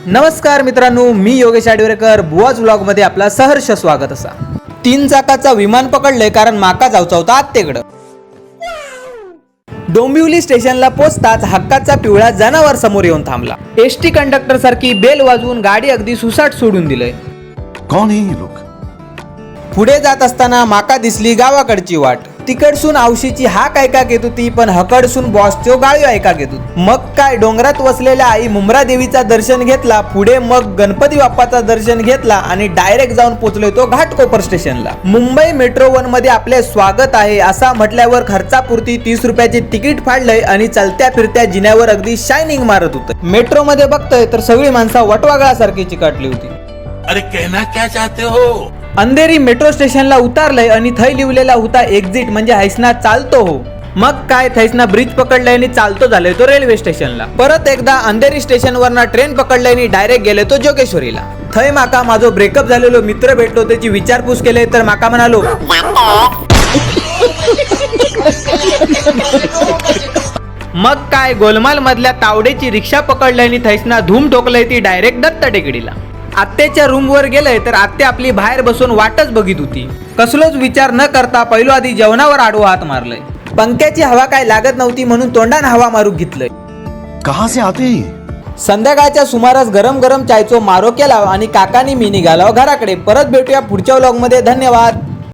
नमस्कार मित्रांनो, मी योगेश आडवेकर बुवाज व्लॉग मध्ये आपला सहर्ष स्वागत असा। 3 चाकाचा विमान पकडले कारण माका जाऊचा होता आत्तेकडं। डोंबिवली स्टेशनला पोहोचताच हक्काचा पिवळा जनावर समोर येऊन थांबला। एसटी कंडक्टर सारखी बेल वाजवून गाडी अगदी सुसाट सोडून दिलंय। कौन है ये लोग? पुढे जात असताना माका दिसली गावाकडची वाट। तिकडसून आवशीची हाक ऐका घेत होती, पण हकडसून बॉसचो गाळी ऐका घेत होती। मग काय डोंगरात वसलेल्या आई मुंब्रा देवीचा दर्शन घेतला, पुढे मग गणपती बाप्पाचा दर्शन घेतला आणि डायरेक्ट जाऊन पोहोचलोय तो घाटकोपर स्टेशनला। मुंबई मेट्रो 1 मध्ये आपले स्वागत आहे असा म्हटल्यावर खर्चापुरती 30 रुपयाचे तिकीट फाडलंय आणि चलत्या फिरत्या जिन्यावर अगदी शायनिंग मारत होतं। मेट्रो मध्ये बघतोय तर सगळी माणसं वटवागळासारखी चिकाटली होती। अरे कहना क्या चाहते हो? अंधेरी मेट्रो स्टेशनला उतारलंय आणि थै लिवलेला होता एक्झिट म्हणजे हैसना चालतो हो। मग काय थैसना ब्रिज पकडलंय आणि चालतो झालोय तो रेल्वे स्टेशनला। परत एकदा अंधेरी स्टेशन वरना ट्रेन पकडलंय आणि डायरेक्ट गेले तो जोगेश्वरीला। थै माका माझो ब्रेकअप झालेलो मित्र भेटलो, त्याची विचारपूस केले तर माका म्हणालो मग काय गोलमाल मधल्या तावडेची रिक्षा पकडलंय आणि थैसना धूम ठोकलंय ती डायरेक्ट दत्त टेकडीला। आत्याच्या रूम वर गेलंय तर आत्या आपली बाहेर बसून वाटच बघित होती। कसलोच विचार न करता पहिलो आधी जेवणावर आडवा हात मारलंय। पंख्याची हवा काय लागत नव्हती म्हणून तोंडान हवा मारू घेतलंय। कहां से आते हैं? संध्याकाळच्या सुमारास गरम गरम चायचो मारो केला आणि काकानी मी निघालो घराकडे। परत भेटूया पुढच्या व्लॉग मध्ये। धन्यवाद।